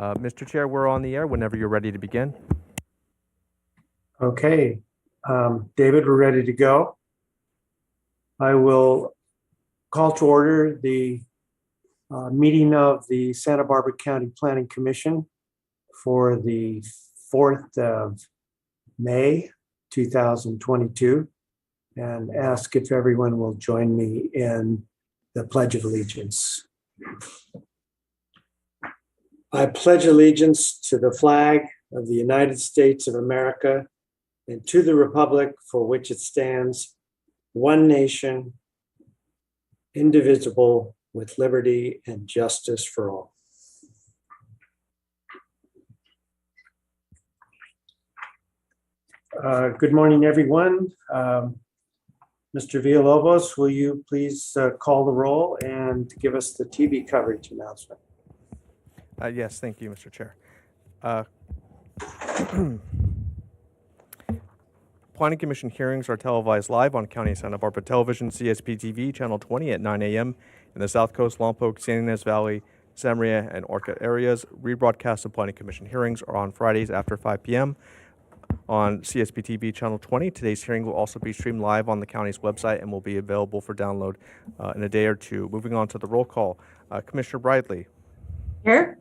Mr. Chair, we're on the air whenever you're ready to begin. Okay, David, we're ready to go. I will call to order the meeting of the Santa Barbara County Planning Commission for the 4th of May, 2022, and ask if everyone will join me in the Pledge of Allegiance. I pledge allegiance to the flag of the United States of America and to the republic for which it stands, one nation, indivisible, with liberty and justice for all. Good morning, everyone. Mr. Villalobos, will you please call the roll and give us the TV coverage announcement? Yes, thank you, Mr. Chair. Planning Commission hearings are televised live on County of Santa Barbara Television, CSP TV, Channel 20 at 9 a.m. in the South Coast, Lompoc, San Ynez Valley, Santa Maria, and Orca areas. Rebroadcasts of Planning Commission hearings are on Fridays after 5 p.m. on CSP TV, Channel 20. Today's hearing will also be streamed live on the county's website and will be available for download in a day or two. Moving on to the roll call. Commissioner Bridley. Here.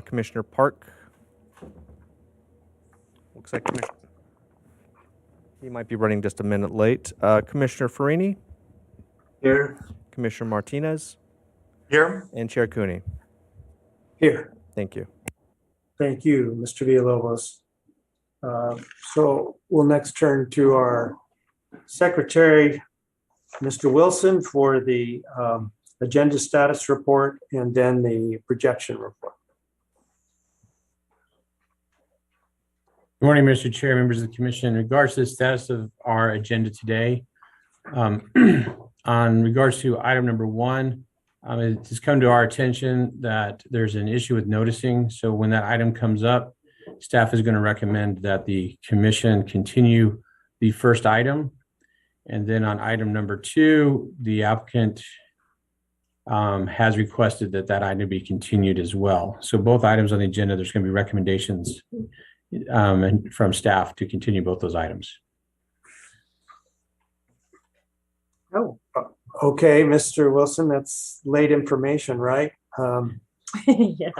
Commissioner Park. Looks like he might be running just a minute late. Commissioner Farini. Here. Commissioner Martinez. Here. And Chair Cooney. Here. Thank you. Thank you, Mr. Villalobos. So we'll next turn to our secretary, Mr. Wilson, for the agenda status report and then the projection report. Good morning, Mr. Chair, members of the commission. In regards to the status of our agenda today, on regards to item number 1, it has come to our attention that there's an issue with noticing. So when that item comes up, staff is going to recommend that the commission continue the first item. And then on item number 2, the applicant has requested that that item be continued as well. So both items on the agenda, there's going to be recommendations from staff to continue both those items. Oh, okay, Mr. Wilson, that's late information, right? Yeah.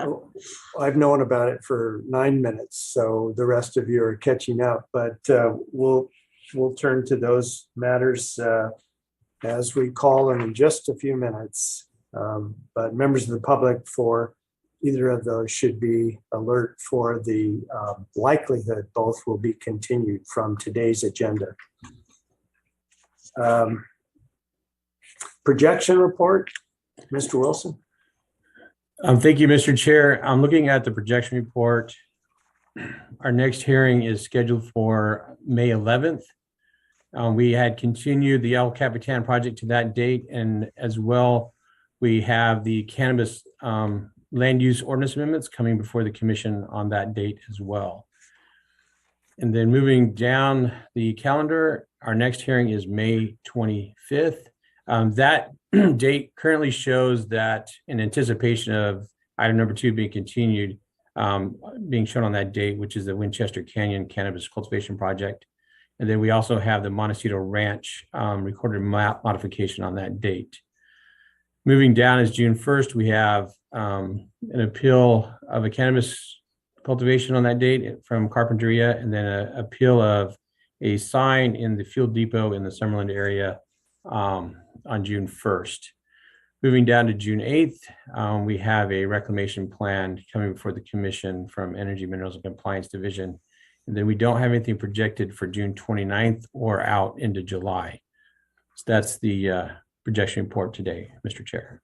I've known about it for 9 minutes, so the rest of you are catching up, but we'll turn to those matters as we call them in just a few minutes. But members of the public for either of those should be alert for the likelihood both will be continued from today's agenda. Projection report, Mr. Wilson. Thank you, Mr. Chair. I'm looking at the projection report. Our next hearing is scheduled for May 11th. We had continued the El Capitan project to that date, and as well, we have the cannabis land use ordinance amendments coming before the commission on that date as well. And then moving down the calendar, our next hearing is May 25th. That date currently shows that in anticipation of item number 2 being continued, being shown on that date, which is the Winchester Canyon Cannabis Cultivation Project. And then we also have the Montecito Ranch recorded map modification on that date. Moving down is June 1st, we have an appeal of a cannabis cultivation on that date from Carpenteria, and then an appeal of a sign in the fuel depot in the Summerlin area on June 1st. Moving down to June 8th, we have a reclamation plan coming before the commission from Energy, Minerals, and Compliance Division. And then we don't have anything projected for June 29th or out into July. So that's the projection report today, Mr. Chair.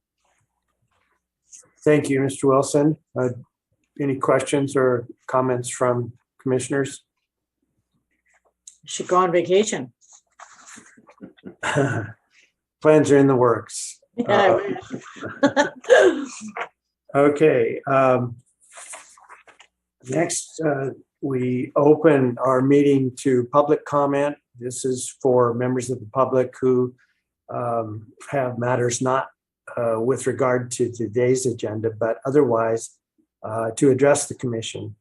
Thank you, Mr. Wilson. Any questions or comments from commissioners? Should go on vacation. Plans are in the works. Yeah, I wish. Okay. Next, we open our meeting to public comment. This is for members of the public who have matters not with regard to today's agenda, but otherwise to address the commission.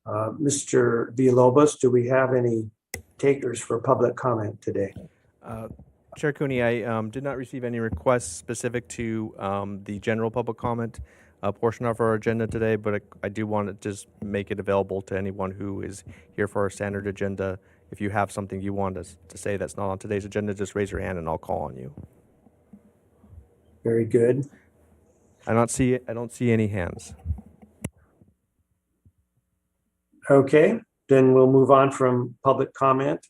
Mr. Villalobos, do we have any takers for public comment today? Chair Cooney, I did not receive any requests specific to the general public comment portion of our agenda today, but I do want to just make it available to anyone who is here for our standard agenda. If you have something you want us to say that's not on today's agenda, just raise your hand and I'll call on you. Very good. I don't see any hands. Okay, then we'll move on from public comment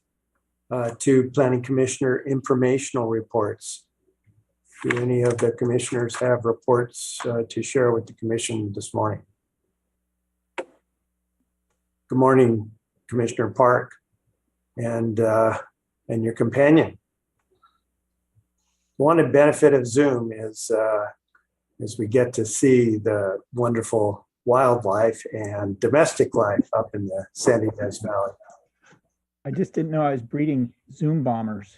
to planning commissioner informational reports. Do any of the commissioners have reports to share with the commission this morning? Good morning, Commissioner Park and your companion. One benefit of Zoom is we get to see the wonderful wildlife and domestic life up in the San Ynez Valley. I just didn't know I was breeding Zoom bombers.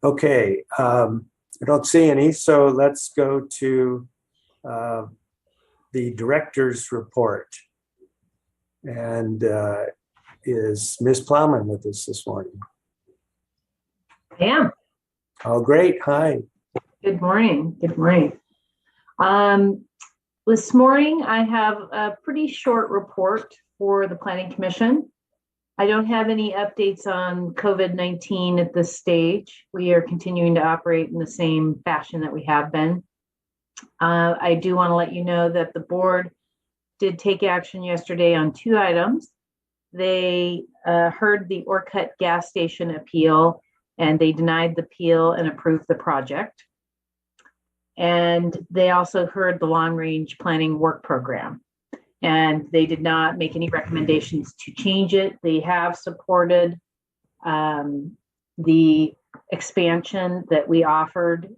Okay, I don't see any, so let's go to the director's report. And is Ms. Plowman with us this morning? I am. Oh, great. Hi. Good morning. Good morning. This morning, I have a pretty short report for the Planning Commission. I don't have any updates on COVID-19 at this stage. We are continuing to operate in the same fashion that we have been. I do want to let you know that the board did take action yesterday on 2 items. They heard the Orcutt gas station appeal, and they denied the appeal and approved the project. And they also heard the long-range planning work program, and they did not make any recommendations to change it. They have supported the expansion that we offered,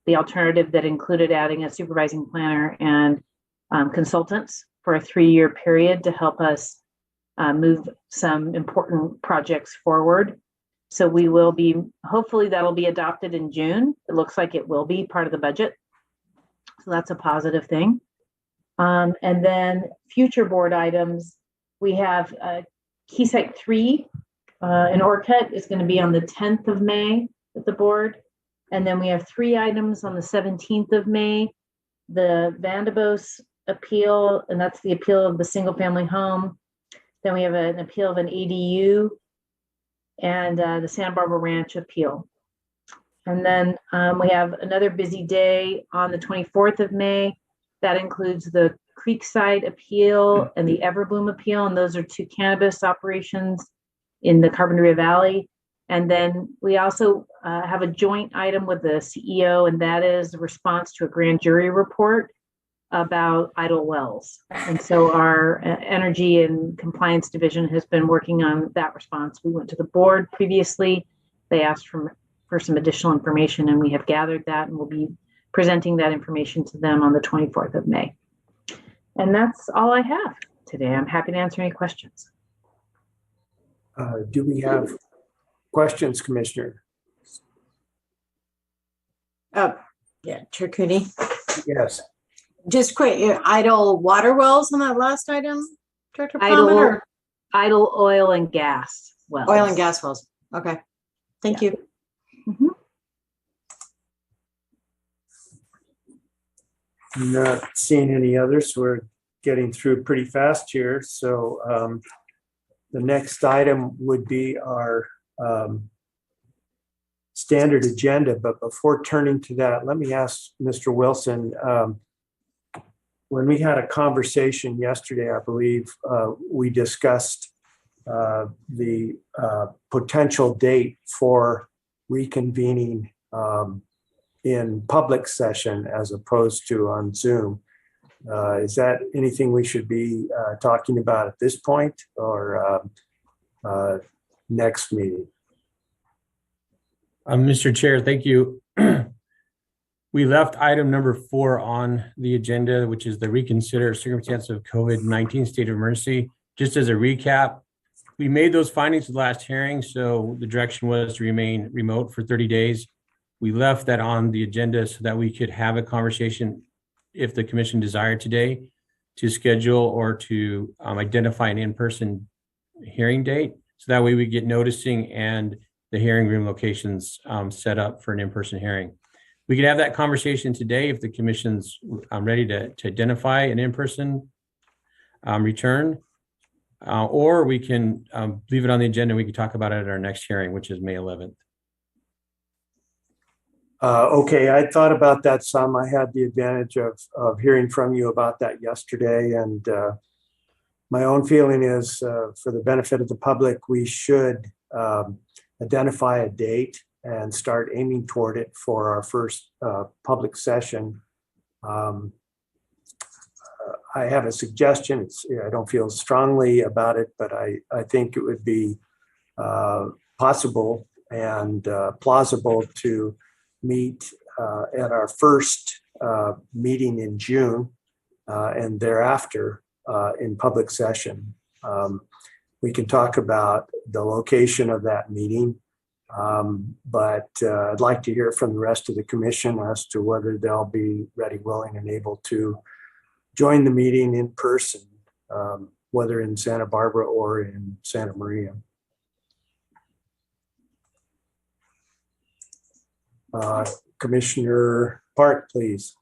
the alternative that included adding a supervising planner and consultants for a 3-year period to help us move some important projects forward. So we will be, hopefully that'll be adopted in June. It looks like it will be part of the budget. So that's a positive thing. And then future board items, we have Key Site 3 in Orcutt is going to be on the 10th of May at the board. And then we have 3 items on the 17th of May. The Vandebos appeal, and that's the appeal of the single family home. Then we have an appeal of an ADU and the Santa Barbara Ranch appeal. And then we have another busy day on the 24th of May. That includes the Creekside appeal and the Everbloom appeal. And those are 2 cannabis operations in the Carpenteria Valley. And then we also have a joint item with the CEO, and that is a response to a grand jury report about idle wells. And so our energy and compliance division has been working on that response. We went to the board previously. They asked for some additional information, and we have gathered that, and we'll be presenting that information to them on the 24th of May. And that's all I have today. I'm happy to answer any questions. Do we have questions, Commissioner? Yeah, Chair Cooney. Yes. Just quick, idle water wells on that last item, Director Plowman, or Idle oil and gas wells. oil and gas wells? Okay, thank you. Mhm. Not seeing any others. We're getting through pretty fast here. So the next item would be our standard agenda. But before turning to that, let me ask Mr. Wilson, when we had a conversation yesterday, I believe we discussed the potential date for reconvening in public session as opposed to on Zoom. Is that anything we should be talking about at this point or next meeting? Mr. Chair, thank you. We left item number 4 on the agenda, which is the reconsider circumstance of COVID-19 state of emergency. Just as a recap, we made those findings at the last hearing, so the direction was to remain remote for 30 days. We left that on the agenda so that we could have a conversation if the commission desired today to schedule or to identify an in-person hearing date. So that way we get noticing and the hearing room locations set up for an in-person hearing. We could have that conversation today if the commission's ready to identify an in-person return, or we can leave it on the agenda. We can talk about it at our next hearing, which is May 11th. Okay, I thought about that some. I had the advantage of hearing from you about that yesterday, and my own feeling is, for the benefit of the public, we should identify a date and start aiming toward it for our first public session. I have a suggestion. I don't feel strongly about it, but I think it would be possible and plausible to meet at our first meeting in June and thereafter in public session. We can talk about the location of that meeting, but I'd like to hear from the rest of the commission as to whether they'll be ready, willing, and able to join the meeting in person, whether in Santa Barbara or in Santa Maria. Commissioner Park, please.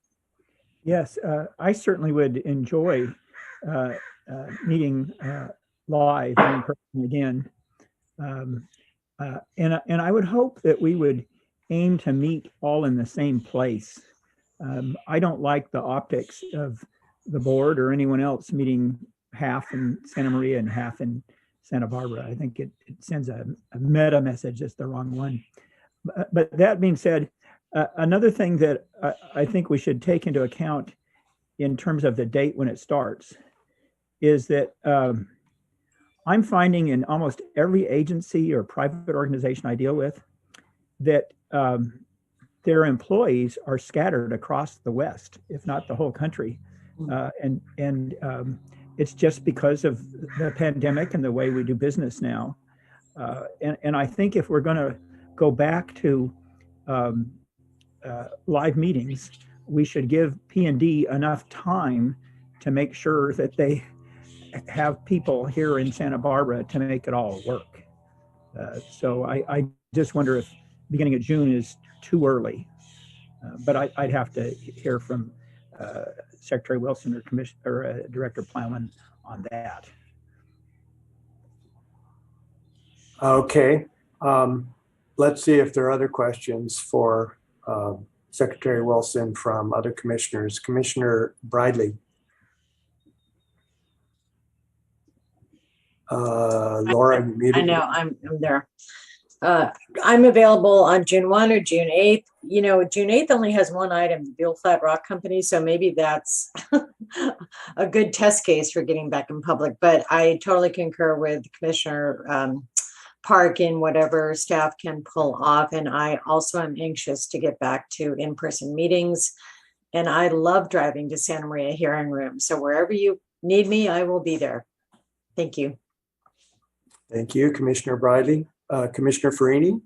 Yes, I certainly would enjoy meeting live and in person again. And I would hope that we would aim to meet all in the same place. I don't like the optics of the board or anyone else meeting half in Santa Maria and half in Santa Barbara. I think it sends a meta message that's the wrong one. But that being said, another thing that I think we should take into account in terms of the date when it starts is that I'm finding in almost every agency or private organization I deal with that their employees are scattered across the West, if not the whole country. And it's just because of the pandemic and the way we do business now. And I think if we're going to go back to live meetings, we should give P&D enough time to make sure that they have people here in Santa Barbara to make it all work. So I just wonder if beginning of June is too early. But I'd have to hear from Secretary Wilson or Director Plowman on that. Okay. Let's see if there are other questions for Secretary Wilson from other commissioners. Commissioner Bridley. Laura, you muted. I know, I'm there. I'm available on June 1 or June 8th. You know, June 8th only has one item, the Buell Flat Rock Company. So maybe that's a good test case for getting back in public. But I totally concur with Commissioner Park in whatever staff can pull off. And I also am anxious to get back to in-person meetings. And I love driving to Santa Maria hearing room. So wherever you need me, I will be there. Thank you. Thank you, Commissioner Bridley. Commissioner Farini?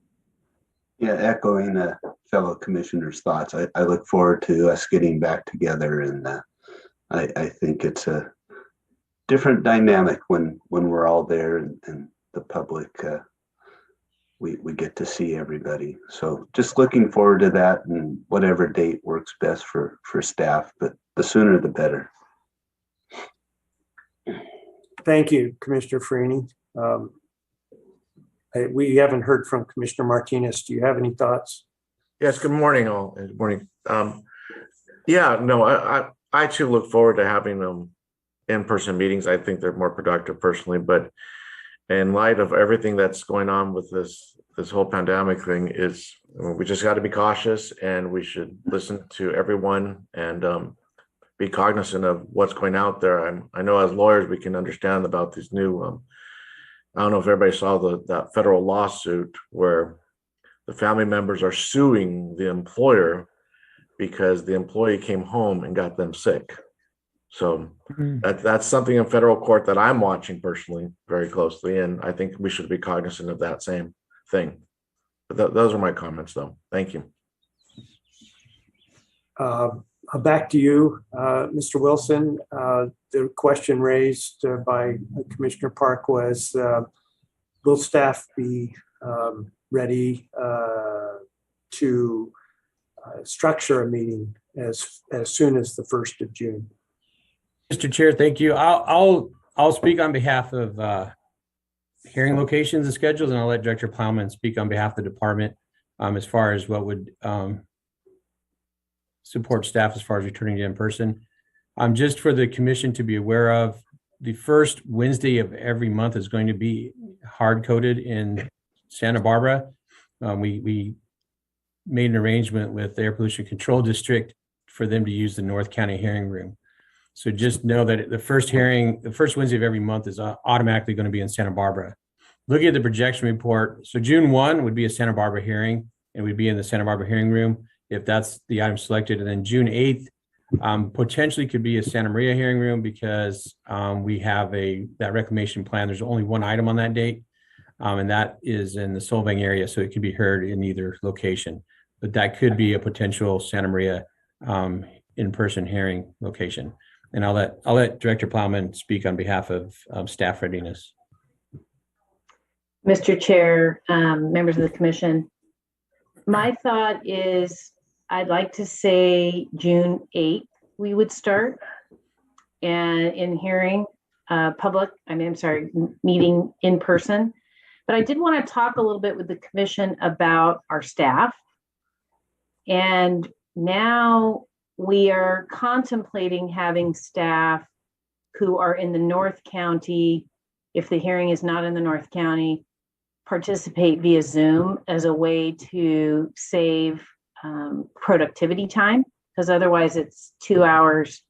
Yeah, echoing fellow commissioners' thoughts. I look forward to us getting back together, and I think it's a different dynamic when we're all there and the public, we get to see everybody. So just looking forward to that, and whatever date works best for staff, but the sooner the better. Thank you, Commissioner Farini. We haven't heard from Commissioner Martinez. Do you have any thoughts? Yes, good morning all. Good morning. Yeah, no, I actually look forward to having in-person meetings. I think they're more productive personally, but in light of everything that's going on with this whole pandemic thing, we just got to be cautious, and we should listen to everyone and be cognizant of what's going out there. I know as lawyers, we can understand about these new, I don't know if everybody saw that federal lawsuit where the family members are suing the employer because the employee came home and got them sick. So that's something in federal court that I'm watching personally very closely, and I think we should be cognizant of that same thing. But those are my comments, though. Thank you. Back to you, Mr. Wilson. The question raised by Commissioner Park was, will staff be ready to structure a meeting as soon as the 1st of June? Mr. Chair, thank you. I'll speak on behalf of hearing locations and schedules, and I'll let Director Plowman speak on behalf of the department as far as what would support staff as far as returning to in person. Just for the commission to be aware of, the first Wednesday of every month is going to be hard coded in Santa Barbara. We made an arrangement with the Air Pollution Control District for them to use the North County hearing room. So just know that the first Wednesday of every month is automatically going to be in Santa Barbara. Looking at the projection report, so June 1 would be a Santa Barbara hearing, and we'd be in the Santa Barbara hearing room if that's the item selected. And then June 8th potentially could be a Santa Maria hearing room because we have that reclamation plan. There's only one item on that date, and that is in the Solvang area, so it could be heard in either location. But that could be a potential Santa Maria in-person hearing location. And I'll let Director Plowman speak on behalf of staff readiness. Mr. Chair, members of the commission, my thought is I'd like to say June 8th we would start and in hearing meeting in person. But I did want to talk a little bit with the commission about our staff. And now we are contemplating having staff who are in the North County, if the hearing is not in the North County, participate via Zoom as a way to save productivity time, because otherwise it's 2 hours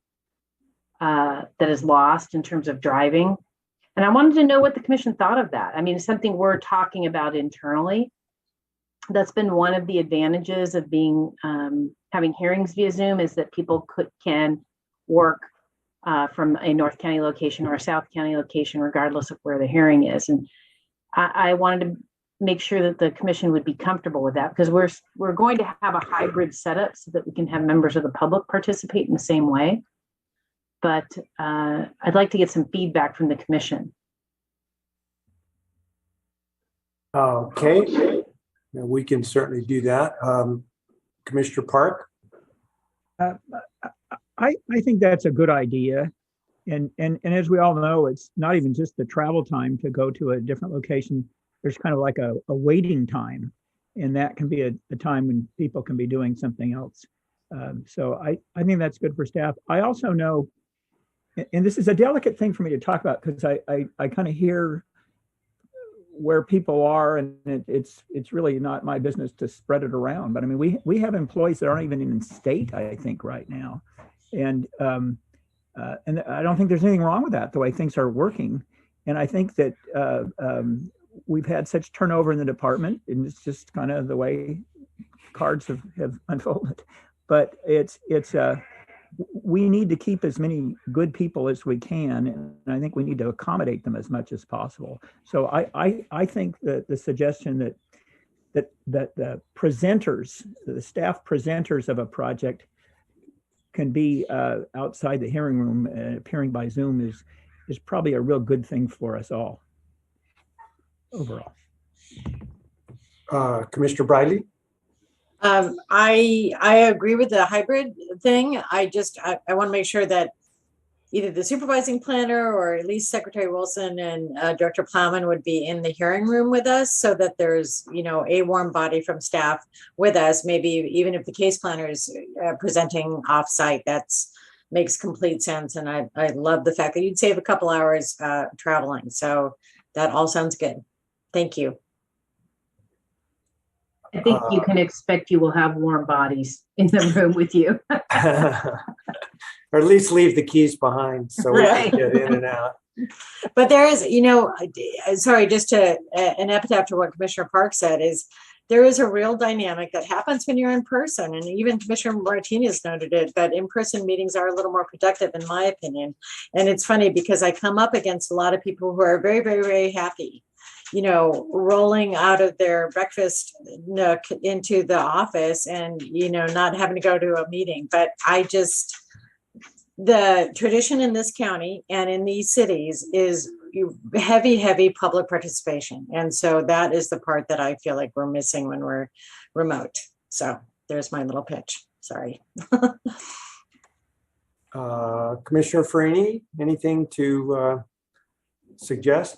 that is lost in terms of driving. And I wanted to know what the commission thought of that. I mean, it's something we're talking about internally. That's been one of the advantages of being having hearings via Zoom, is that people can work from a North County location or a South County location, regardless of where the hearing is. And I wanted to make sure that the commission would be comfortable with that, because we're going to have a hybrid setup so that we can have members of the public participate in the same way. But I'd like to get some feedback from the commission. Okay, we can certainly do that. Commissioner Park? I think that's a good idea. And as we all know, it's not even just the travel time to go to a different location. There's kind of like a waiting time, and that can be a time when people can be doing something else. So I think that's good for staff. I also know, and this is a delicate thing for me to talk about, because I kind of hear where people are, and it's really not my business to spread it around. But I mean, we have employees that aren't even in state, I think, right now. And I don't think there's anything wrong with that, the way things are working. And I think that we've had such turnover in the department, and it's just kind of the way cards have unfolded. But we need to keep as many good people as we can, and I think we need to accommodate them as much as possible. So I think that the suggestion that the presenters, the staff presenters of a project, can be outside the hearing room appearing by Zoom is probably a real good thing for us all overall. Commissioner Briley? I agree with the hybrid thing. I want to make sure that either the supervising planner or at least Secretary Wilson and Director Plowman would be in the hearing room with us, so that there's, a warm body from staff with us. Maybe even if the case planner is presenting offsite, makes complete sense. And I love the fact that you'd save a couple hours traveling. So that all sounds good. Thank you. I think you can expect you will have warm bodies in the room with you. Or at least leave the keys behind so we can get in and out. But there is, sorry, just an epitaph to what Commissioner Park said, is there is a real dynamic that happens when you're in person. And even Commissioner Martinez noted it, but in-person meetings are a little more productive, in my opinion. And it's funny because I come up against a lot of people who are very, very, very happy, rolling out of their breakfast nook into the office and, not having to go to a meeting. But the tradition in this county and in these cities is heavy public participation. And so that is the part that I feel like we're missing when we're remote. So there's my little pitch. Sorry. Commissioner Farini, anything to suggest?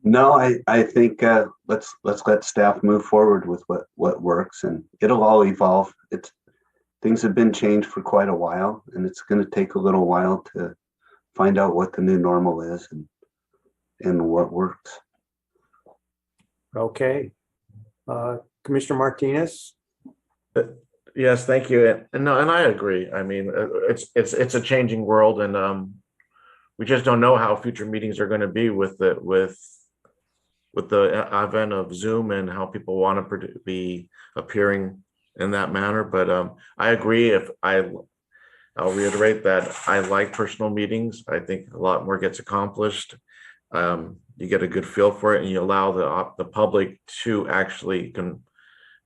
No, I think let's let staff move forward with what works, and it'll all evolve. Things have been changed for quite a while, and it's going to take a little while to find out what the new normal is and what works. Okay. Commissioner Martinez? Yes, thank you. And no, and I agree. I mean, it's a changing world, and we just don't know how future meetings are going to be with the advent of Zoom and how people want to be appearing in that manner. But I agree. I'll reiterate that I like personal meetings. I think a lot more gets accomplished. You get a good feel for it, and you allow the public to actually can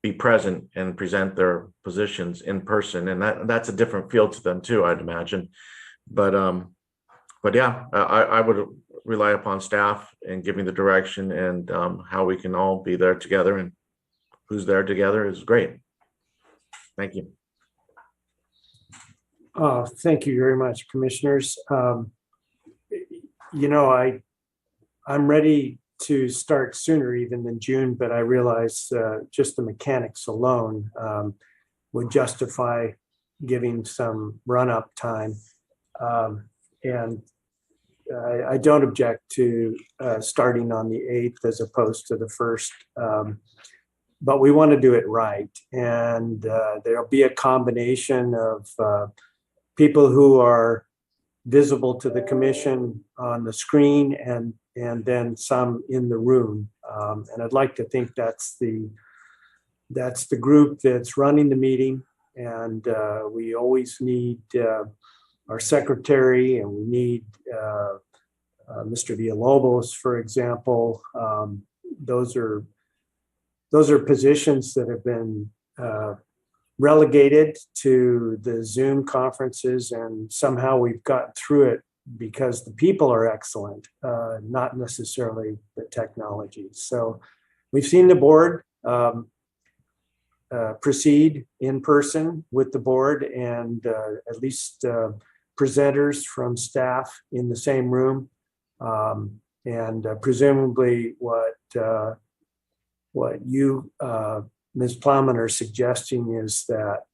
be present and present their positions in person, and that's a different feel to them too, I'd imagine. But yeah, I would rely upon staff and giving the direction and how we can all be there together, and who's there together is great. Thank you. Thank you very much, commissioners. I'm ready to start sooner even than June, but I realize just the mechanics alone would justify giving some run-up time. And I don't object to starting on the 8th as opposed to the 1st. But we want to do it right. And there'll be a combination of people who are visible to the commission on the screen and then some in the room. And I'd like to think that's the group that's running the meeting. And we always need our secretary, and we need Mr. Villalobos, for example. Those are positions that have been relegated to the Zoom conferences, and somehow we've gotten through it because the people are excellent, not necessarily the technology. So we've seen the board proceed in person with the board, and at least presenters from staff in the same room. And presumably what you, Ms. Plowman, are suggesting is that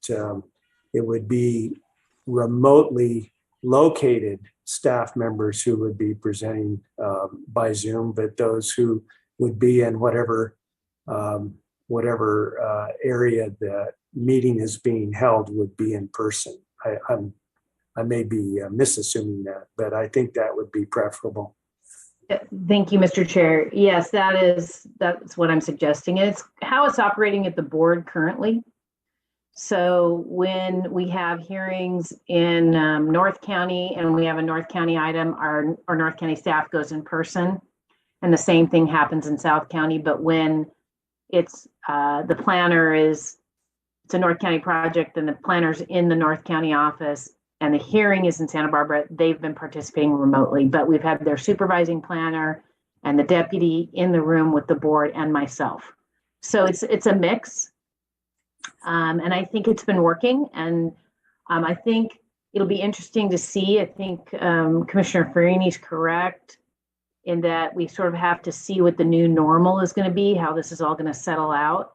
it would be remotely located staff members who would be presenting by Zoom, but those who would be in whatever area the meeting is being held would be in person. I may be misassuming that, but I think that would be preferable. Thank you, Mr. Chair. Yes, that's what I'm suggesting. It's how it's operating at the board currently. So when we have hearings in North County and we have a North County item, our North County staff goes in person, and the same thing happens in South County. But when it's the planner it's a North County project and the planner's in the North County office and the hearing is in Santa Barbara, they've been participating remotely, but we've had their supervising planner and the deputy in the room with the board and myself. So it's a mix. And I think it's been working, and I think it'll be interesting to see. I think Commissioner Farini's correct in that we sort of have to see what the new normal is going to be, how this is all going to settle out.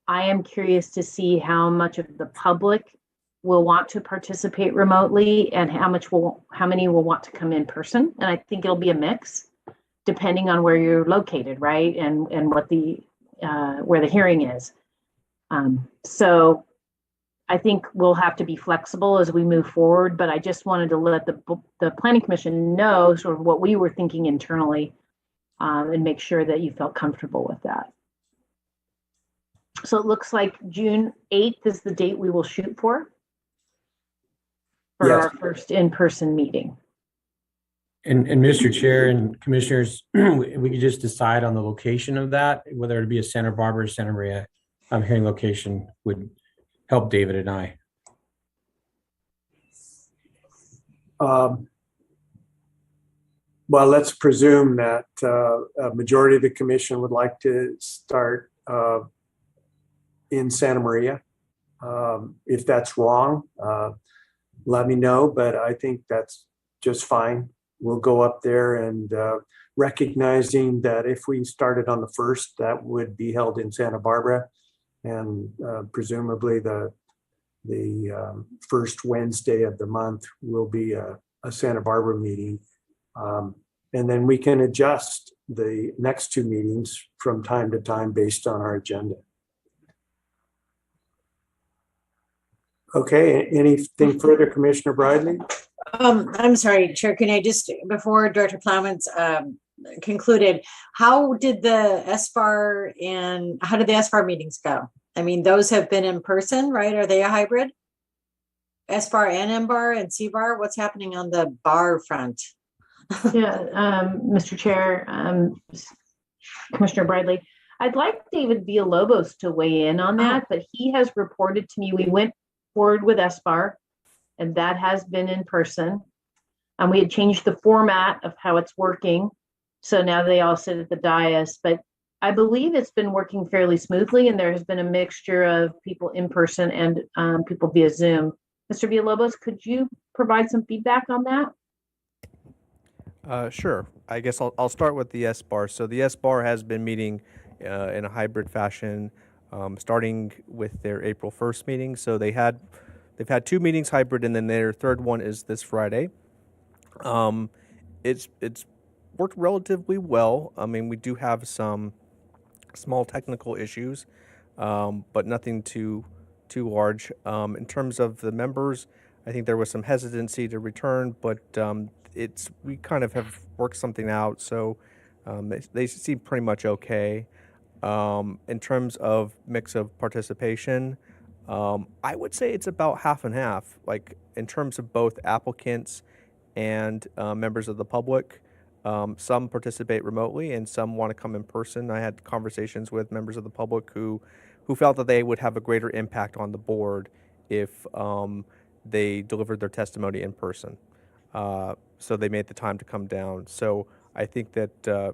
I am curious to see how much of the public will want to participate remotely and how many will want to come in person. And I think it'll be a mix depending on where you're located, right? And what where the hearing is. So I think we'll have to be flexible as we move forward, but I just wanted to let the Planning Commission know sort of what we were thinking internally and make sure that you felt comfortable with that. So it looks like June 8th is the date we will shoot for Yes. our first in-person meeting. And Mr. Chair and Commissioners, we could just decide on the location of that, whether it be a Santa Barbara or Santa Maria hearing location would help David and I. Well, let's presume that a majority of the commission would like to start in Santa Maria. If that's wrong, let me know, but I think that's just fine. We'll go up there, and recognizing that if we started on the 1st, that would be held in Santa Barbara, and presumably the first Wednesday of the month will be a Santa Barbara meeting. And then we can adjust the next 2 meetings from time to time based on our agenda. Okay, anything further, Commissioner Bridley? I'm sorry, Chair, can I just, before Director Plowman's concluded, how did the SBAR meetings go? I mean, those have been in person, right? Are they a hybrid? SBAR and MBAR and CBAR, what's happening on the bar front? Yeah, Mr. Chair, Commissioner Bradley, I'd like David Villalobos to weigh in on that, but he has reported to me, we went forward with SBAR, and that has been in person. And we had changed the format of how it's working. So now they all sit at the dais, but I believe it's been working fairly smoothly, and there has been a mixture of people in person and people via Zoom. Mr. Villalobos, could you provide some feedback on that? Sure. I guess I'll start with the SBAR. So the SBAR has been meeting in a hybrid fashion, starting with their April 1st meeting. So they've had 2 meetings hybrid, and then their third one is this Friday. It's worked relatively well. I mean, we do have some small technical issues, but nothing too large. In terms of the members, I think there was some hesitancy to return, but we kind of have worked something out, so they seem pretty much okay. In terms of mix of participation, I would say it's about half and half, like in terms of both applicants and members of the public. Some participate remotely and some want to come in person. I had conversations with members of the public who felt that they would have a greater impact on the board if they delivered their testimony in person. So they made the time to come down. So I think that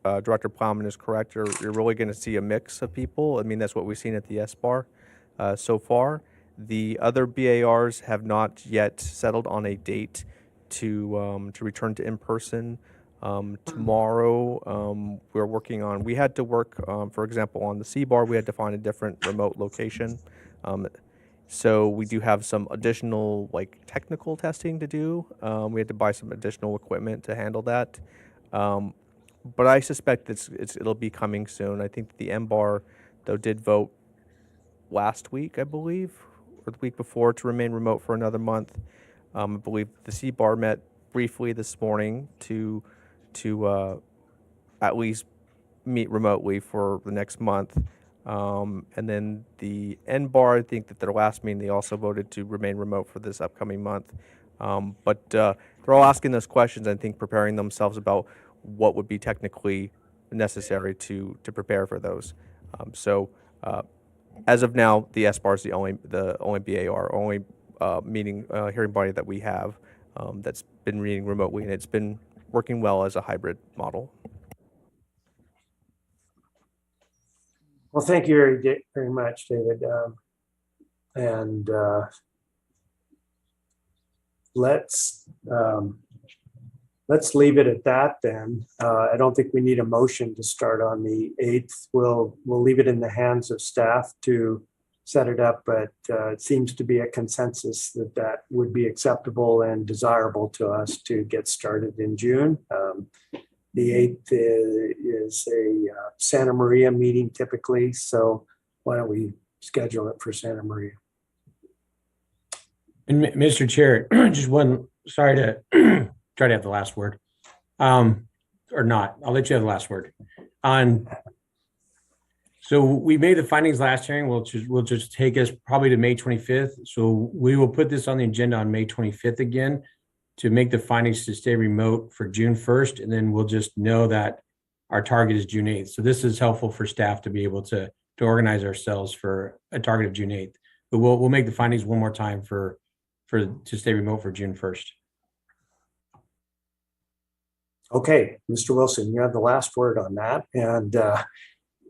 Director Plowman is correct. You're really going to see a mix of people. I mean, that's what we've seen at the SBAR so far. The other BARs have not yet settled on a date to return to in-person. Tomorrow, we're working on, we had to work, for example, on the CBAR, we had to find a different remote location. So we do have some additional technical testing to do. We had to buy some additional equipment to handle that. But I suspect it'll be coming soon. I think the MBAR, though, did vote last week, I believe, or the week before, to remain remote for another month. I believe the CBAR met briefly this morning to at least meet remotely for the next month. And then the NBAR, I think that their last meeting, they also voted to remain remote for this upcoming month. But they're all asking those questions, I think, preparing themselves about what would be technically necessary to prepare for those. So as of now, the SBAR is the only BAR, only hearing body that we have that's been meeting remotely, and it's been working well as a hybrid model. Well, thank you very much, David. Let's leave it at that then. I don't think we need a motion to start on the 8th. We'll leave it in the hands of staff to set it up, but it seems to be a consensus that would be acceptable and desirable to us to get started in June. The 8th is a Santa Maria meeting typically, so why don't we schedule it for Santa Maria? And Mr. Chair, just sorry to try to have the last word, or not. I'll let you have the last word. So we made the findings last hearing, which will just take us probably to May 25th. So we will put this on the agenda on May 25th again to make the findings to stay remote for June 1st, and then we'll just know that our target is June 8th. So this is helpful for staff to be able to organize ourselves for a target of June 8th. But we'll make the findings one more time to stay remote for June 1st. Okay, Mr. Wilson, you have the last word on that. And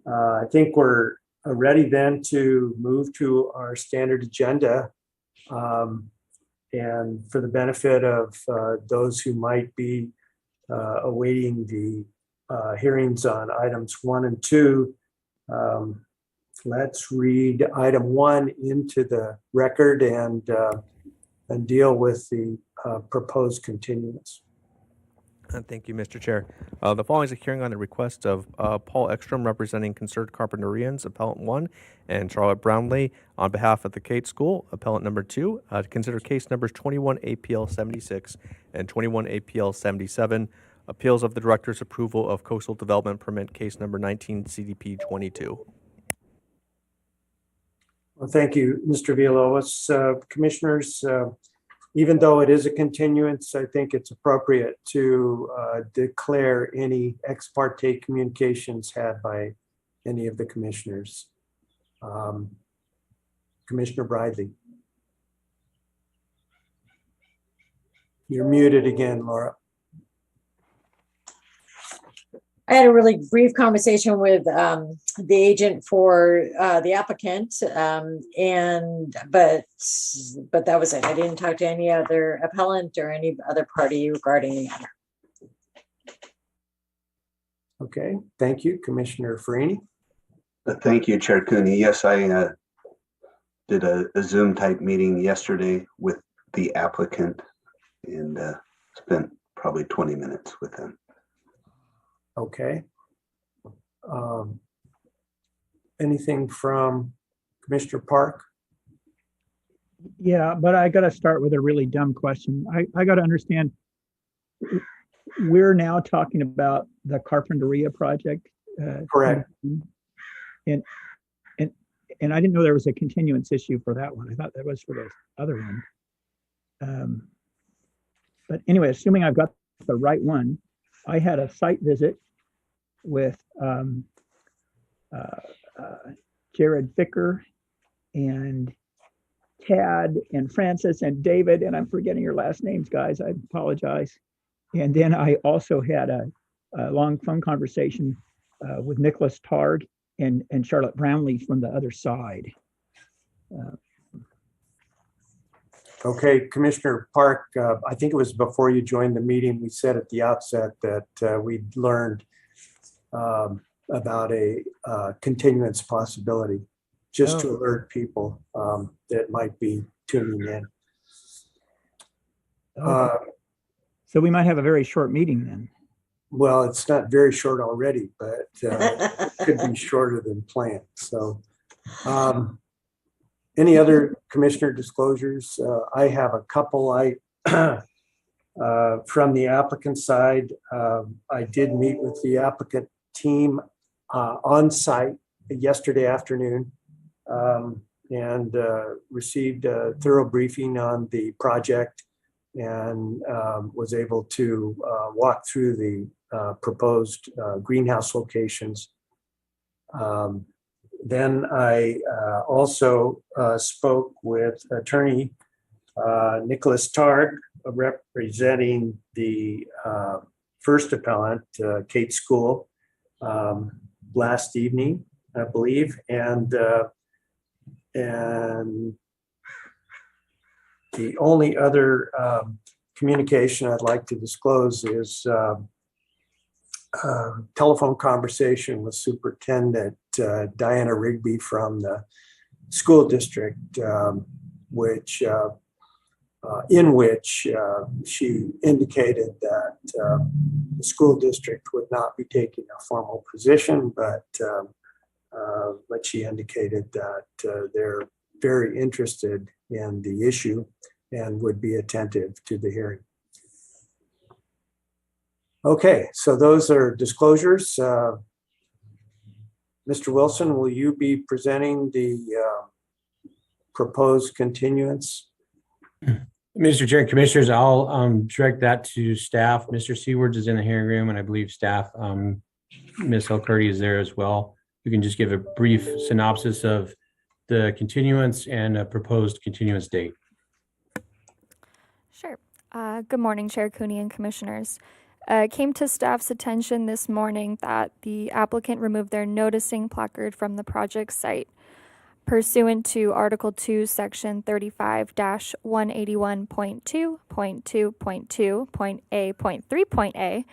I think we're ready then to move to our standard agenda. And for the benefit of those who might be awaiting the hearings on items 1 and 2, let's read item 1 into the record and deal with the proposed continuance. Thank you, Mr. Chair. The following is a hearing on the request of Paul Ekstrom representing Concerned Carpenterians, Appellant 1, and Charlotte Brownlee on behalf of the Kate School, Appellant number 2, to consider case numbers 21 APL 76 and 21 APL 77, appeals of the Director's approval of Coastal Development Permit case number 19 CDP 22. Well, thank you, Mr. Villalobos. Commissioners, even though it is a continuance, I think it's appropriate to declare any ex parte communications had by any of the commissioners. Commissioner Bridley. You're muted again, Laura. I had a really brief conversation with the agent for the applicant, but that was it. I didn't talk to any other appellant or any other party regarding the matter. Okay, thank you, Commissioner Farini. Thank you, Chair Cooney. Yes, I did a Zoom type meeting yesterday with the applicant and spent probably 20 minutes with him. Okay. Anything from Commissioner Park? Yeah, but I got to start with a really dumb question. I got to understand, we're now talking about the Carpenteria Project. Correct. And I didn't know there was a continuance issue for that one. I thought that was for the other one. But anyway, assuming I've got the right one, I had a site visit with Jared Ficker and Tad and Francis and David, and I'm forgetting your last names, guys. I apologize. And then I also had a long phone conversation with Nicholas Targ and Charlotte Brownlee from the other side. Okay, Commissioner Park, I think it was before you joined the meeting, we said at the outset that we'd learned about a continuance possibility, just to alert people that might be tuning in. So we might have a very short meeting then. Well, it's not very short already, but it could be shorter than planned. So any other commissioner disclosures? I have a couple. From the applicant side, I did meet with the applicant team on site yesterday afternoon and received a thorough briefing on the project and was able to walk through the proposed greenhouse locations. Then I also spoke with attorney Nicholas Targ, representing the first appellant, Kate School, last evening, I believe, and the only other communication I'd like to disclose is telephone conversation with Superintendent Diana Rigby from the school district, in which she indicated that the school district would not be taking a formal position, but she indicated that they're very interested in the issue and would be attentive to the hearing. Okay, so those are disclosures. Mr. Wilson, will you be presenting the proposed continuance? Mr. Chair and Commissioners, I'll direct that to staff. Mr. Seawards is in the hearing room, and I believe staff, Ms. Elkurdy is there as well. You can just give a brief synopsis of the continuance and a proposed continuance date. Sure. Good morning, Chair Cooney and Commissioners. It came to staff's attention this morning that the applicant removed their noticing placard from the project site. Pursuant to Article 2, Section 35-181.2.2.2.A.3.A,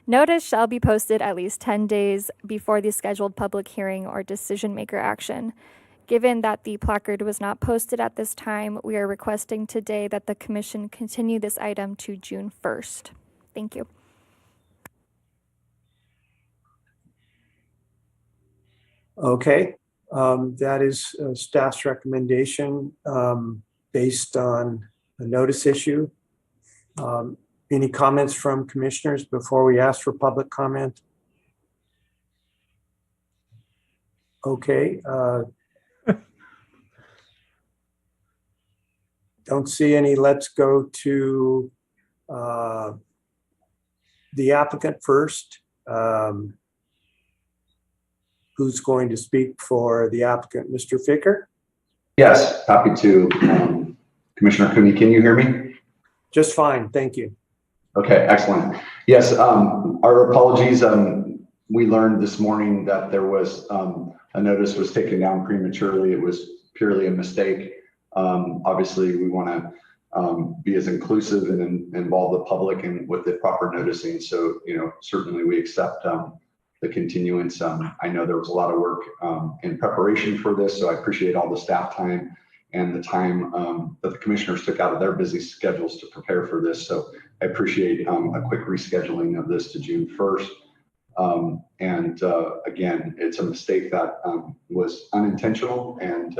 notice shall be posted at least 10 days before the scheduled public hearing or decision maker action. Given that the placard was not posted at this time, we are requesting today that the Commission continue this item to June 1st. Thank you. Okay, that is staff's recommendation based on the notice issue. Any comments from commissioners before we ask for public comment? Okay. Don't see any. Let's go to the applicant first. Who's going to speak for the applicant, Mr. Ficker? Yes, happy to. Commissioner Cooney, can you hear me? Just fine, thank you. Okay, excellent. Yes, our apologies. We learned this morning that there was a notice was taken down prematurely. It was purely a mistake. Obviously, we want to be as inclusive and involve the public and with the proper noticing. So, certainly we accept the continuance. I know there was a lot of work in preparation for this, so I appreciate all the staff time and the time that the commissioners took out of their busy schedules to prepare for this. So I appreciate a quick rescheduling of this to June 1st. Again, it's a mistake that was unintentional, and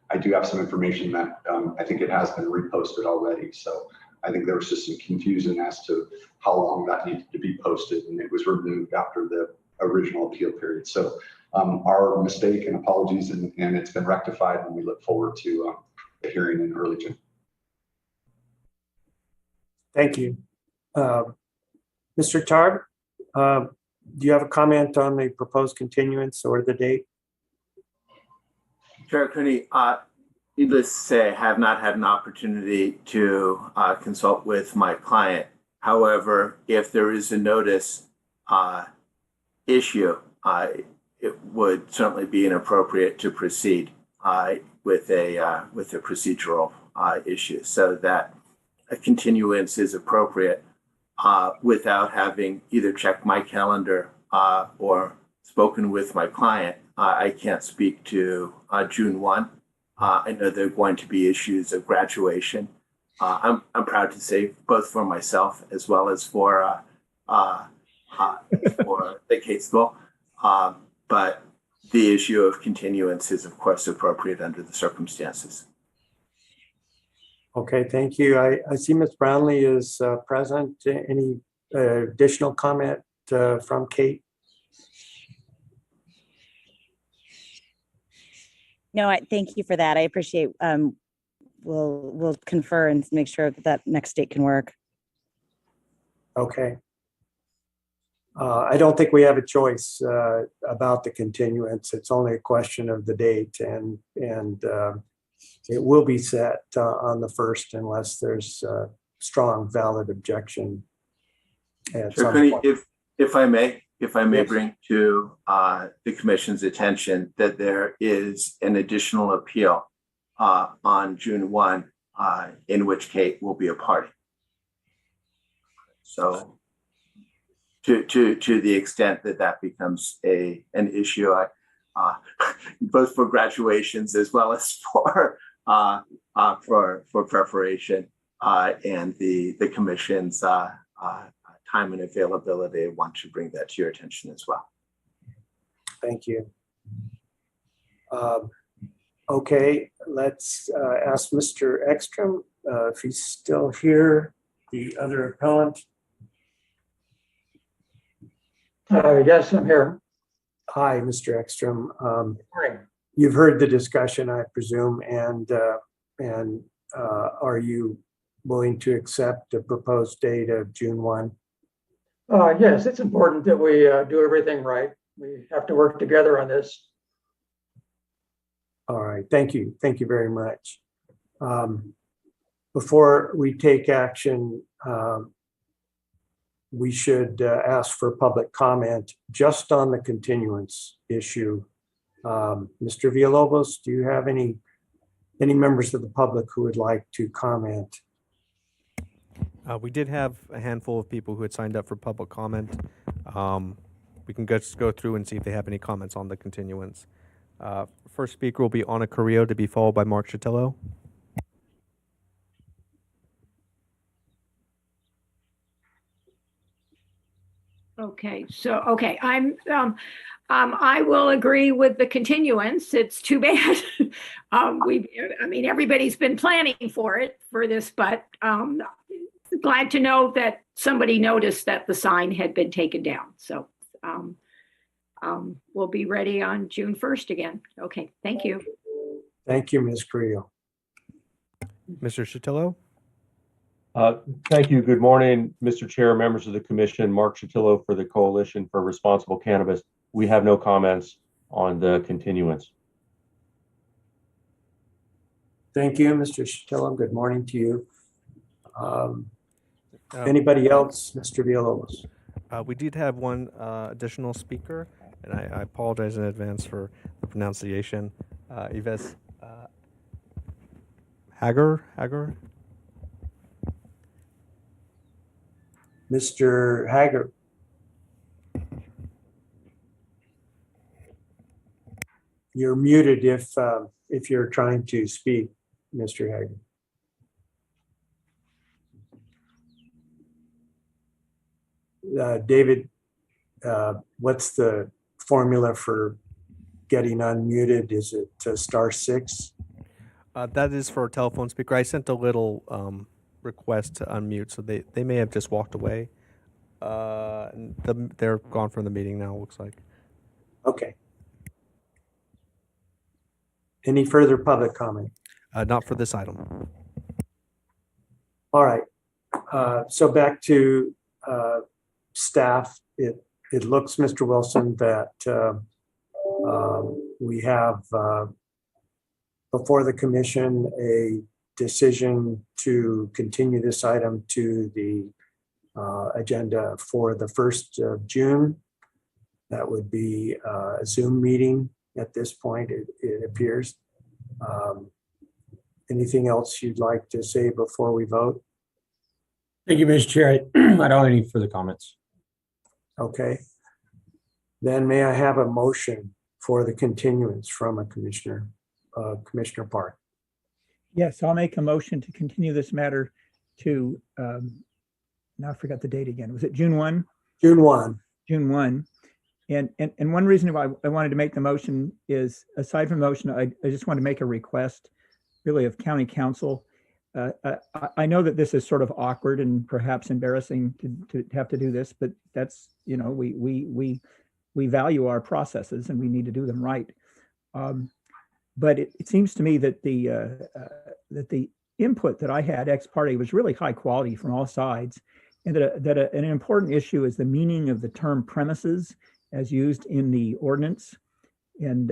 I do have some information that I think it has been reposted already. So I think there was just some confusion as to how long that needed to be posted, and it was removed after the original appeal period. So our mistake and apologies, and it's been rectified, and we look forward to the hearing in early June. Thank you. Mr. Targ, do you have a comment on the proposed continuance or the date? Chair Cooney, needless to say, I have not had an opportunity to consult with my client. However, if there is a notice issue, it would certainly be inappropriate to proceed with a procedural issue, so that a continuance is appropriate without having either checked my calendar or spoken with my client. I can't speak to June 1. I know there are going to be issues of graduation. I'm proud to say, both for myself as well as for the Cape School. But the issue of continuance is, of course, appropriate under the circumstances. Okay, thank you. I see Ms. Brownlee is present. Any additional comment from Kate? No, thank you for that. I appreciate. We'll confer and make sure that next date can work. Okay. I don't think we have a choice about the continuance. It's only a question of the date, and it will be set on the 1st unless there's a strong, valid objection. If I may Yes. bring to the Commission's attention that there is an additional appeal on June 1, in which Kate will be a party. So to the extent that that becomes an issue, both for graduations as well as for preparation and the Commission's time and availability, I want to bring that to your attention as well. Thank you. Okay, let's ask Mr. Ekstrom if he's still here, the other appellant. Yes, I'm here. Hi, Mr. Ekstrom. Morning. You've heard the discussion, I presume, and are you willing to accept the proposed date of June 1? Yes, it's important that we do everything right. We have to work together on this. All right, thank you. Thank you very much. Before we take action, we should ask for public comment just on the continuance issue. Mr. Villalobos, do you have any members of the public who would like to comment? We did have a handful of people who had signed up for public comment. We can just go through and see if they have any comments on the continuance. First speaker will be Anna Carrillo, to be followed by Mark Chatello. Okay, I will agree with the continuance. It's too bad. Everybody's been planning for this, but glad to know that somebody noticed that the sign had been taken down. So we'll be ready on June 1st again. Okay, thank you. Thank you, Ms. Carrillo. Mr. Chatello? Thank you. Good morning, Mr. Chair, members of the commission. Mark Chatillo for the Coalition for Responsible Cannabis. We have no comments on the continuance. Thank you, Mr. Chatillo. Good morning to you. Anybody else, Mr. Villalobos? We did have one additional speaker, and I apologize in advance for the pronunciation. Yves Hager? Mr. Hager. You're muted if you're trying to speak, Mr. Hager. David, what's the formula for getting unmuted? Is it *6? That is for a telephone speaker. I sent a little request to unmute, so they may have just walked away. They're gone from the meeting now, looks like. Okay. Any further public comment? Not for this item. All right. So back to staff. It looks, Mr. Wilson, that we have before the commission a decision to continue this item to the agenda for the 1st of June. That would be a Zoom meeting at this point, it appears. Anything else you'd like to say before we vote? Thank you, Mr. Chair. I don't have any further comments. Okay. Then may I have a motion for the continuance from a commissioner, Commissioner Park? Yes, I'll make a motion to continue this matter to, now I forgot the date again. Was it June 1? June 1. June 1. And one reason why I wanted to make the motion is, aside from the motion, I just want to make a request really of county council. I know that this is sort of awkward and perhaps embarrassing to have to do this, but that's, we value our processes and we need to do them right. But it seems to me that the input that I had ex parte was really high quality from all sides, and that an important issue is the meaning of the term premises as used in the ordinance. And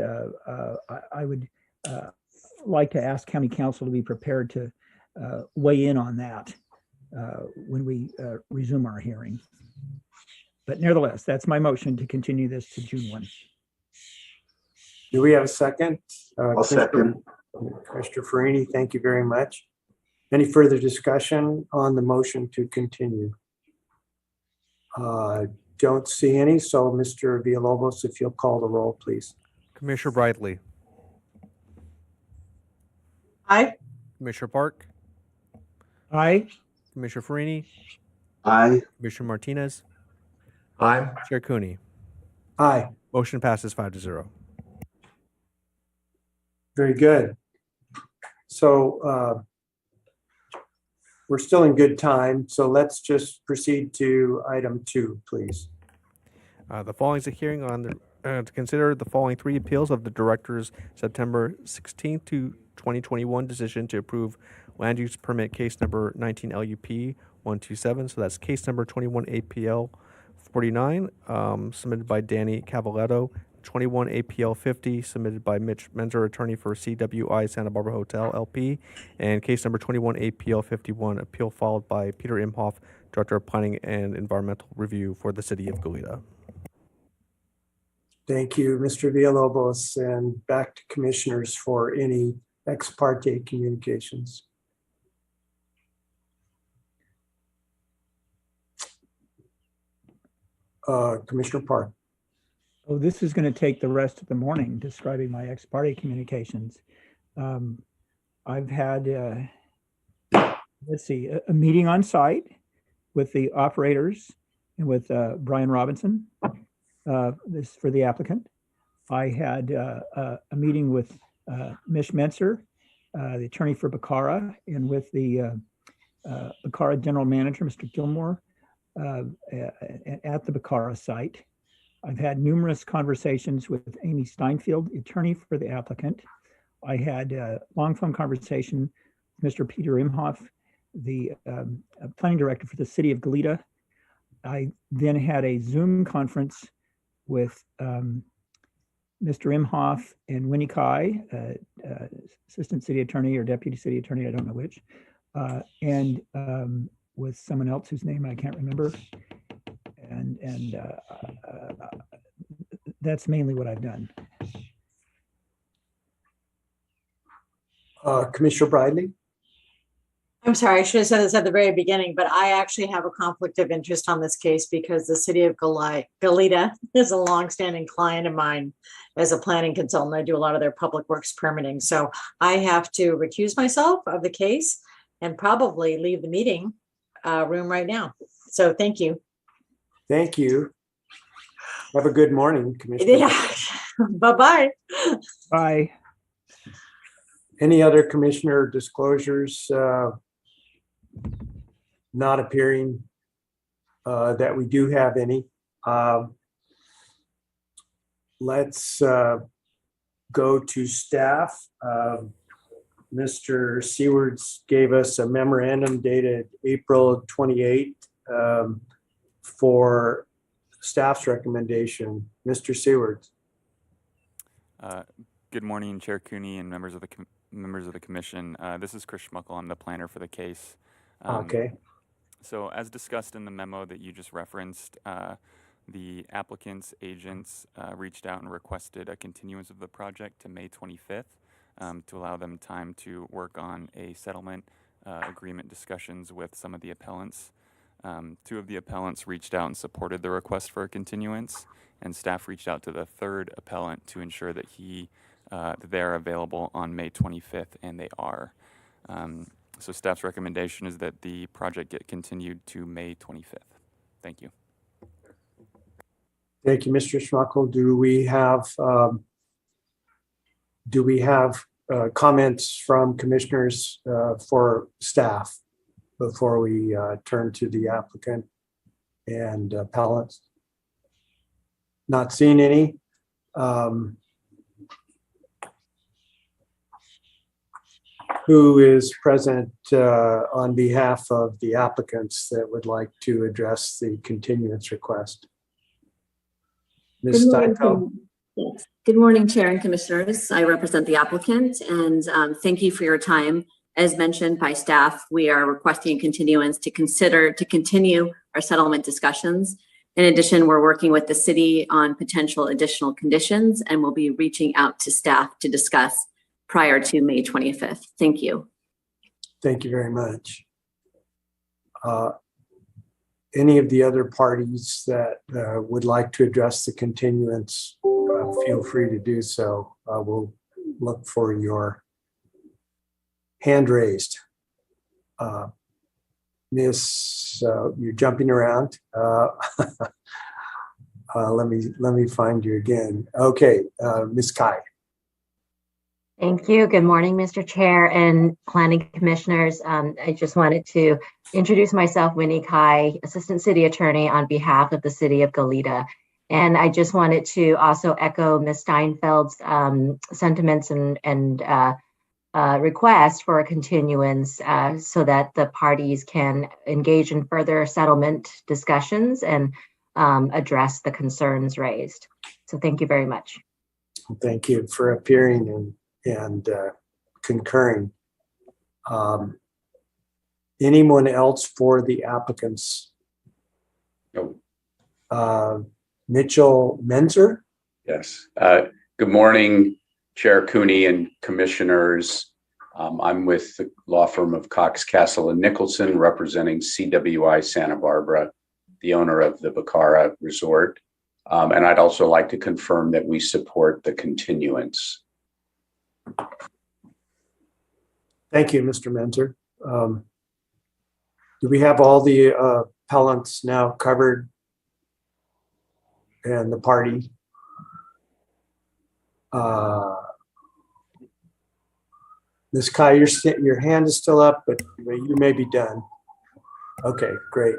I would like to ask county council to be prepared to weigh in on that when we resume our hearing. But nevertheless, that's my motion to continue this to June 1. Do we have a second? I'll second. Commissioner Farini, thank you very much. Any further discussion on the motion to continue? Don't see any. So Mr. Villalobos, if you'll call the roll, please. Commissioner Bradley. Aye. Commissioner Park. Aye. Commissioner Farini. Aye. Commissioner Martinez. Aye. Chair Cooney. Aye. Motion passes 5-0. Very good. So we're still in good time. So let's just proceed to item 2, please. The following is a hearing on to consider the following 3 appeals of the director's September 16th to 2021 decision to approve land use permit case number 19 LUP 127. So that's case number 21 APL 49, submitted by Danny Cavaletto. 21 APL 50, submitted by Mitch Menzer, attorney for CWI Santa Barbara Hotel LP. And case number 21 APL 51, appeal filed by Peter Imhoff, Director of Planning and Environmental Review for the City of Goleta. Thank you, Mr. Villalobos, and back to commissioners for any ex parte communications. Commissioner Park. Oh, this is going to take the rest of the morning describing my ex parte communications. I've had, let's see, a meeting on site with the operators and with Brian Robinson, this for the applicant. I had a meeting with Mish Menzer, the attorney for Bacara, and with the Bacara general manager, Mr. Gilmore, at the Bacara site. I've had numerous conversations with Amy Steinfeld, attorney for the applicant. I had a long phone conversation with Mr. Peter Imhoff, the planning director for the city of Goleta. I then had a Zoom conference with Mr. Imhoff and Winnie Kai, assistant city attorney or deputy city attorney, I don't know which, and with someone else whose name I can't remember. And that's mainly what I've done. Commissioner Bridley. I'm sorry, I should have said this at the very beginning, but I actually have a conflict of interest on this case because the city of Goleta is a longstanding client of mine as a planning consultant. I do a lot of their public works permitting. So I have to recuse myself of the case and probably leave the meeting room right now. So thank you. Thank you. Have a good morning, Commissioner. Yeah. Bye-bye. Bye. Any other commissioner disclosures not appearing that we do have any? Let's go to staff. Mr. Seawards gave us a memorandum dated April 28th for staff's recommendation. Mr. Seawards. Good morning, Chair Cooney and members of the commission. This is Chris Schmuckel. I'm the planner for the case. Okay. So as discussed in the memo that you just referenced, the applicant's agents reached out and requested a continuance of the project to May 25th to allow them time to work on a settlement agreement discussions with some of the appellants. Two of the appellants reached out and supported the request for a continuance, and staff reached out to the third appellant to ensure that they're available on May 25th, and they are. So staff's recommendation is that the project get continued to May 25th. Thank you. Thank you, Mr. Schmuckel. Do we have comments from commissioners for staff before we turn to the applicant and appellants? Not seeing any. Who is present on behalf of the applicants that would like to address the continuance request? Ms. Steinfeld. Yes. Good morning, Chair and Commissioners. I represent the applicant, and thank you for your time. As mentioned by staff, we are requesting a continuance to continue our settlement discussions. In addition, we're working with the city on potential additional conditions, and we'll be reaching out to staff to discuss prior to May 25th. Thank you. Thank you very much. Any of the other parties that would like to address the continuance, feel free to do so. We'll look for your hand raised. Miss, you're jumping around. Let me find you again. Okay, Miss Kai. Thank you. Good morning, Mr. Chair and planning commissioners. I just wanted to introduce myself, Winnie Kai, Assistant City Attorney on behalf of the City of Goleta. And I just wanted to also echo Ms. Steinfeld's sentiments and request for a continuance so that the parties can engage in further settlement discussions and address the concerns raised. So thank you very much. Thank you for appearing and concurring. Anyone else for the applicants? No. Mitchell Menzer? Yes. Good morning, Chair Cooney and commissioners. I'm with the law firm of Cox, Castle and Nicholson, representing CWI Santa Barbara, the owner of the Bacara Resort. And I'd also like to confirm that we support the continuance. Thank you, Mr. Menzer. Do we have all the appellants now covered and the party? Ms. Kai, your hand is still up, but you may be done. Okay, great.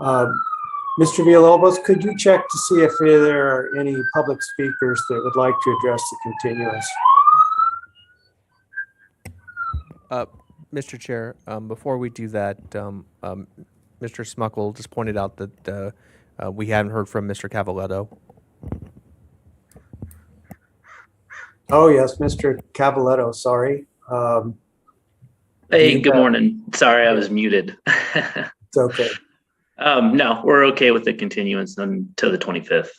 Mr. Villalobos, could you check to see if there are any public speakers that would like to address the continuance? Mr. Chair, before we do that, Mr. Smuckle just pointed out that we haven't heard from Mr. Cavaletto. Oh, yes, Mr. Cavaletto, sorry. Hey, good morning. Sorry, I was muted. It's okay. No, we're okay with the continuance until the 25th.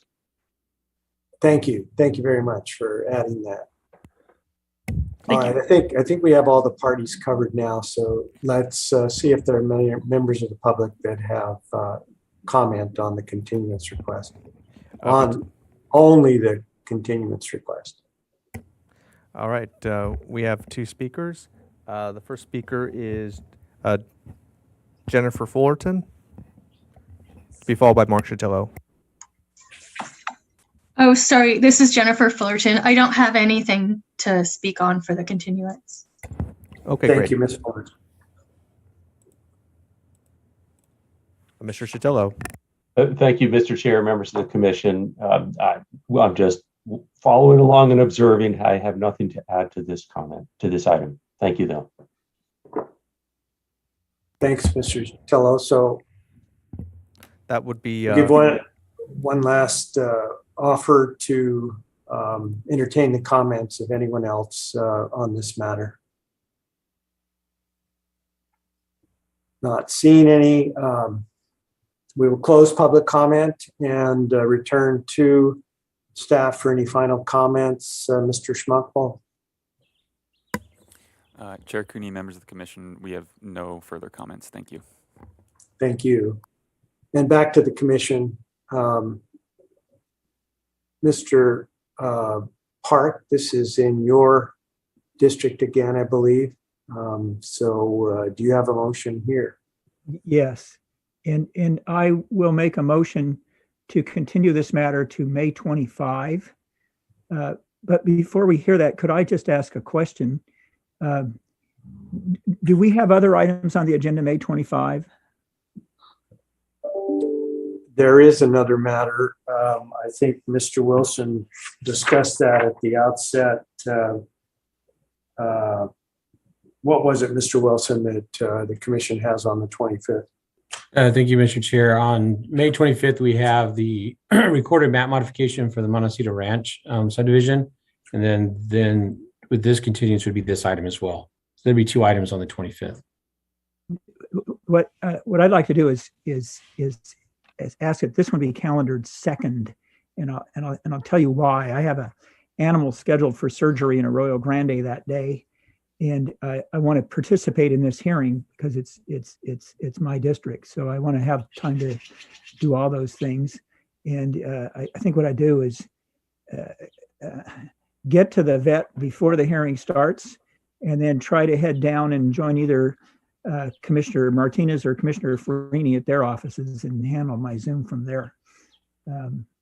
Thank you. Thank you very much for adding that. All right, I think we have all the parties covered now, so let's see if there are many members of the public that have comment on the continuance request. On only the continuance request. All right, we have two speakers. The first speaker is Jennifer Fullerton, to be followed by Mark Chatillo. Oh, sorry, this is Jennifer Fullerton. I don't have anything to speak on for the continuance. Okay, Thank great. you, Ms. Fullerton. Mr. Chatillo. Thank you, Mr. Chair, members of the commission. I'm just following along and observing. I have nothing to add to this comment, to this item. Thank you, though. Thanks, Mr. Chatillo. So that would be give one last offer to entertain the comments of anyone else on this matter. Not seeing any. We will close public comment and return to staff for any final comments. Mr. Schmuckball. Chair Cooney, members of the commission, we have no further comments. Thank you. Thank you. And back to the commission. Mr. Park, this is in your district again, I believe. So do you have a motion here? Yes. And I will make a motion to continue this matter to May 25. But before we hear that, could I just ask a question? Do we have other items on the agenda May 25? There is another matter. I think Mr. Wilson discussed that at the outset. What was it, Mr. Wilson, that the commission has on the 25th? Thank you, Mr. Chair. On May 25th, we have the recorded map modification for the Montecito Ranch subdivision. And then with this continuance would be this item as well. So there'd be two items on the 25th. What I'd like to do is ask that this one be calendared second, and I'll tell you why. I have an animal scheduled for surgery in Arroyo Grande that day, and I want to participate in this hearing because it's my district. So I want to have time to do all those things. And I think what I do is get to the vet before the hearing starts, and then try to head down and join either Commissioner Martinez or Commissioner Farini at their offices and handle my Zoom from there.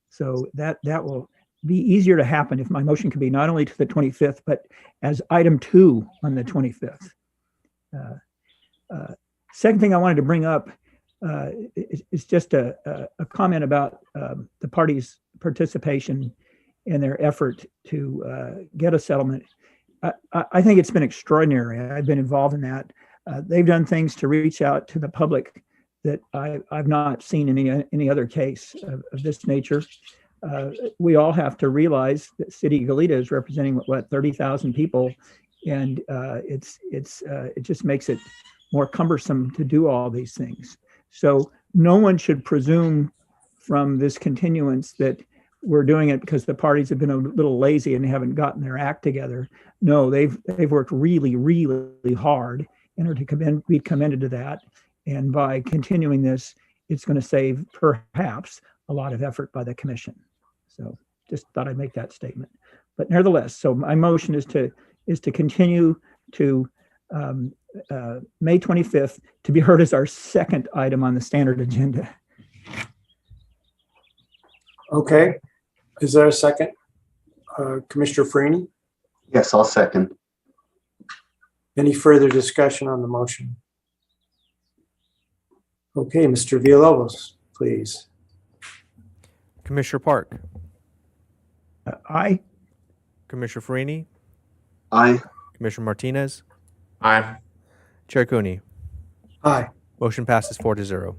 So that will be easier to happen if my motion can be not only to the 25th, but as item 2 on the 25th. Second thing I wanted to bring up is just a comment about the parties' participation in their effort to get a settlement. I think it's been extraordinary. I've been involved in that. They've done things to reach out to the public that I've not seen in any other case of this nature. We all have to realize that City of Goleta is representing what 30,000 people, and it just makes it more cumbersome to do all these things. So no one should presume from this continuance that we're doing it because the parties have been a little lazy and haven't gotten their act together. No, they've worked really, really hard and are to be commended to that. And by continuing this, it's going to save perhaps a lot of effort by the commission. So just thought I'd make that statement. But nevertheless, so my motion is to continue to May 25th to be heard as our second item on the standard agenda. Okay. Is there a second? Commissioner Freeney? Yes, I'll second. Any further discussion on the motion? Okay, Mr. Villalobos, please. Commissioner Park, Aye. Commissioner Farini, Aye. Commissioner Martinez, Aye. Chair Cooney. Aye. Motion passes 4-0.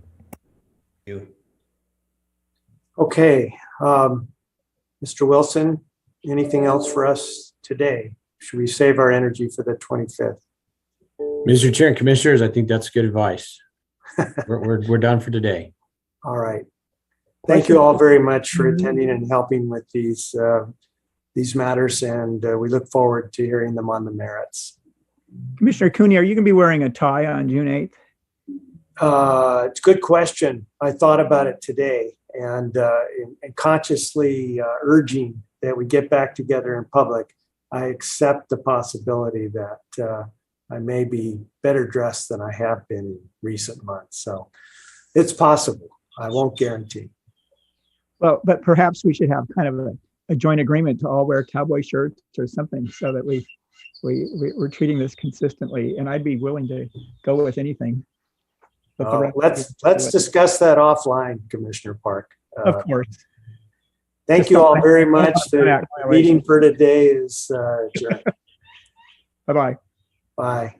Okay, Mr. Wilson, anything else for us today? Should we save our energy for the 25th? Mr. Chair and Commissioners, I think that's good advice. We're done for today. All right. Thank you all very much for attending and helping with these matters, and we look forward to hearing them on the merits. Commissioner Cooney, are you going to be wearing a tie on June 8th? It's a good question. I thought about it today, and consciously urging that we get back together in public. I accept the possibility that I may be better dressed than I have been in recent months. So it's possible. I won't guarantee. Well, but perhaps we should have kind of a joint agreement to all wear cowboy shirts or something so that we're treating this consistently. And I'd be willing to go with anything. Let's discuss that offline, Commissioner Park. Of course. Thank you all very much. The meeting for today is adjourned. Bye-bye. Bye.